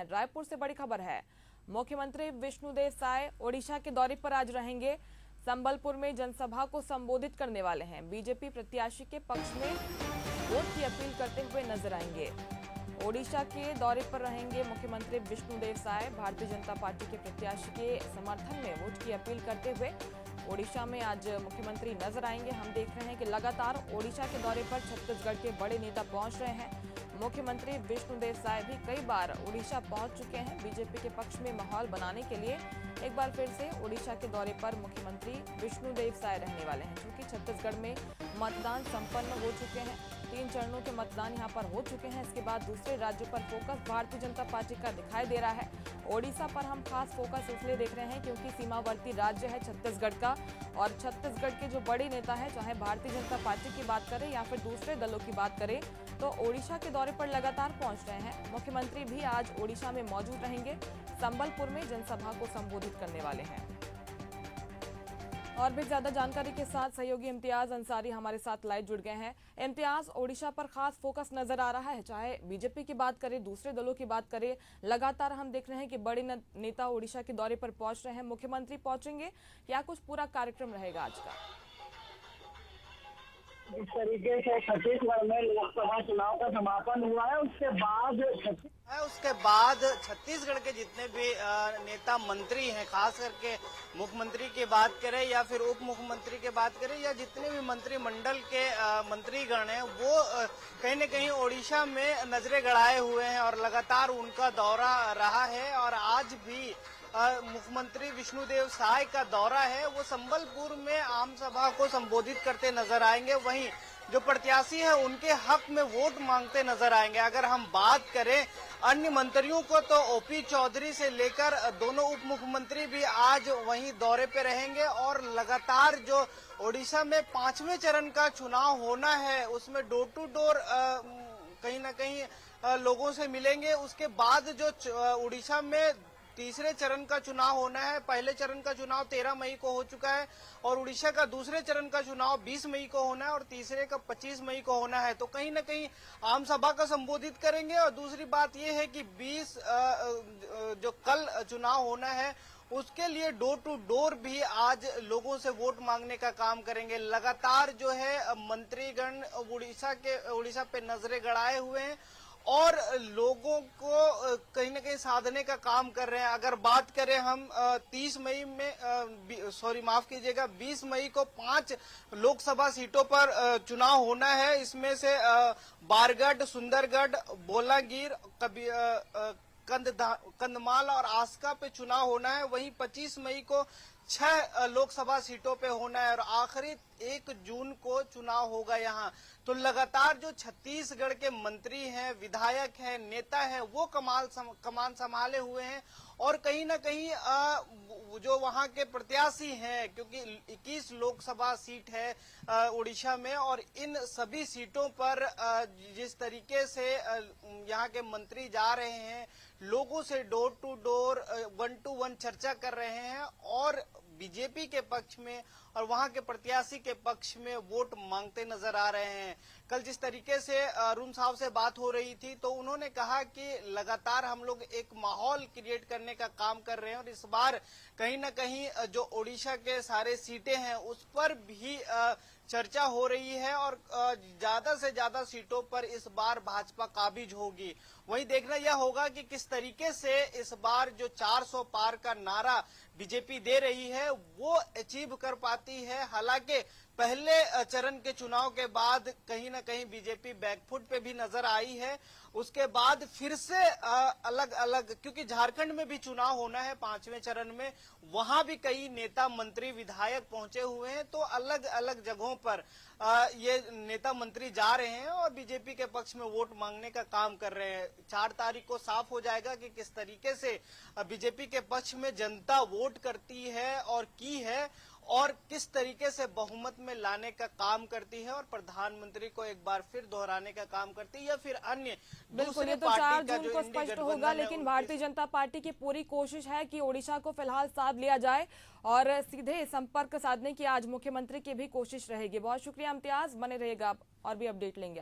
हैं। रायपुर से बड़ी खबर है। मुख्यमंत्री विष्णुदेव साय ओडिशा के दौरे पर आज रहेंगे। संबलपुर में जनसभा को संबोधित करने वाले हैं। बीजेपी प्रत्याशी के पक्ष में वोट की अपील करते हुए नजर आएंगे। ओडिशा के दौरे पर रहेंगे मुख्यमंत्री विष्णुदेव साय। भारतीय जनता पार्टी के प्रत्याशी के समर्थन में वोट की अपील करते हुए ओडिशा में आज मुख्यमंत्री नजर आएंगे। हम देख रहे हैं कि लगातार ओडिशा के दौरे पर छत्तीसगढ़ के बड़े नेता पहुंच रहे हैं। मुख्यमंत्री विष्णुदेव साय भी कई बार ओडिशा पहुंच चुके हैं। बीजेपी के पक्ष में माहौल बनाने के लिए एक बार फिर से ओडिशा के दौरे पर मुख्यमंत्री विष्णुदेव साय रहने वाले हैं। क्योंकि छत्तीसगढ़ में मतदान संपन्न हो चुके हैं, 3 चरणों के मतदान यहां पर हो चुके हैं। इसके बाद दूसरे राज्यों पर फोकस भारतीय जनता पार्टी का दिखाई दे रहा है। ओडिशा पर हम खास फोकस इसलिए देख रहे हैं क्योंकि सीमावर्ती राज्य है छत्तीसगढ़ का, और छत्तीसगढ़ के जो बड़े नेता है, चाहे भारतीय जनता पार्टी की बात करें या फिर दूसरे दलों की बात करें, तो ओडिशा के दौरे पर लगातार पहुंच रहे हैं। मुख्यमंत्री भी आज ओडिशा में मौजूद रहेंगे। संबलपुर में जनसभा को संबोधित करने वाले हैं। और भी ज्यादा जानकारी के साथ सहयोगी इम्तियाज अंसारी हमारे साथ लाइव जुड़ गए हैं। इम्तियाज, ओडिशा पर खास फोकस नजर आ रहा है, चाहे बीजेपी की बात करें, दूसरे दलों की बात करें, लगातार हम देख रहे हैं कि बड़े नेता ओडिशा के दौरे पर पहुंच रहे हैं। मुख्यमंत्री पहुंचेंगे या कुछ पूरा कार्यक्रम रहेगा आज का? जिस तरीके से छत्तीसगढ़ में लोकसभा चुनाव का समापन हुआ है, उसके बाद छत्तीसगढ़ के जितने भी नेता मंत्री हैं, खास करके मुख्यमंत्री की बात करें या फिर उप मुख्यमंत्री की बात करें या जितने भी मंत्रिमंडल के मंत्रीगण हैं, वो कहीं न कहीं ओडिशा में नजरें गड़ाए हुए हैं और लगातार उनका दौरा रहा है। और आज भी मुख्यमंत्री विष्णुदेव साय का दौरा है, वो संबलपुर में आम सभा को संबोधित करते नजर आएंगे। वहीं जो प्रत्याशी है उनके हक में वोट मांगते नजर आएंगे। अगर हम बात करें अन्य मंत्रियों को, तो ओपी चौधरी से लेकर दोनों उप मुख्यमंत्री भी आज वहीं दौरे पे रहेंगे। और लगातार जो ओडिशा में 5वें चरण का चुनाव होना है, उसमें डोर टू डोर कहीं न कहीं लोगों से मिलेंगे। उसके बाद जो उड़ीसा में तीसरे चरण का चुनाव होना है, पहले चरण का चुनाव 13 मई को हो चुका है और उड़ीसा का दूसरे चरण का चुनाव 20 मई को होना है और तीसरे का 25 मई को होना है। तो कहीं न कहीं आम सभा का संबोधित करेंगे। और दूसरी बात यह है कि 20 जो कल चुनाव होना है, उसके लिए डोर टू डोर भी आज लोगों से वोट मांगने का काम करेंगे। लगातार जो है मंत्रीगण उड़ीसा पे नजरें गड़ाए हुए हैं और लोगों को कहीं न कहीं साधने का काम कर रहे हैं। अगर बात करें हम 30 मई में माफ कीजिएगा 20 मई को 5 लोकसभा सीटों पर चुनाव होना है। इसमें से बारगढ़, सुंदरगढ़, बोलांगीर, कंधमाल और आस्का पे चुनाव होना है। वहीं 25 मई को 6 लोकसभा सीटों पे होना है और आखिरी 1 जून को चुनाव होगा यहाँ। तो लगातार जो छत्तीसगढ़ के मंत्री हैं, विधायक हैं, नेता हैं, वो कमान संभाले हुए हैं। और कहीं ना कहीं जो वहां के प्रत्याशी हैं, क्योंकि 21 लोकसभा सीट है उड़ीसा में, और इन सभी सीटों पर जिस तरीके से यहाँ के मंत्री जा रहे हैं, लोगों से डोर टू डोर 1-to-1 चर्चा कर रहे हैं और बीजेपी के पक्ष में और वहां के प्रत्याशी के पक्ष में वोट मांगते नजर आ रहे हैं। कल जिस तरीके से अरुण साहब से बात हो रही थी, तो उन्होंने कहा कि लगातार हम लोग एक माहौल क्रिएट करने का काम कर रहे हैं और इस बार कहीं ना कहीं जो ओडिशा के सारे सीटें हैं उस पर भी चर्चा हो रही है और ज्यादा से ज्यादा सीटों पर इस बार भाजपा काबिज होगी। वहीं देखना यह होगा कि किस तरीके से इस बार जो 400 पार का नारा बीजेपी दे रही है वो अचीव कर पाती है। हालांकि पहले चरण के चुनाव के बाद कहीं ना कहीं बीजेपी बैकफुट पे भी नजर आई है। उसके बाद फिर से अलग अलग, क्योंकि झारखंड में भी चुनाव होना है 5वें चरण में, वहां भी कई नेता, मंत्री, विधायक पहुंचे हुए हैं। तो अलग अलग जगहों पर ये नेता मंत्री जा रहे हैं और बीजेपी के पक्ष में वोट मांगने का काम कर रहे हैं। 4 तारीख को साफ हो जाएगा कि किस तरीके से बीजेपी के पक्ष में जनता वोट करती है और की है और किस तरीके से बहुमत में लाने का काम करती है और प्रधानमंत्री को एक बार फिर दोहराने का काम करती है या फिर अन्य। बिल्कुल, ये तो 4 जून को स्पष्ट होगा, लेकिन भारतीय जनता पार्टी की पूरी कोशिश है कि ओडिशा को फिलहाल साध लिया जाए और सीधे संपर्क साधने की आज मुख्यमंत्री की भी कोशिश रहेगी। बहुत शुक्रिया इम्तियाज, बने रहेगा और भी अपडेट लेंगे।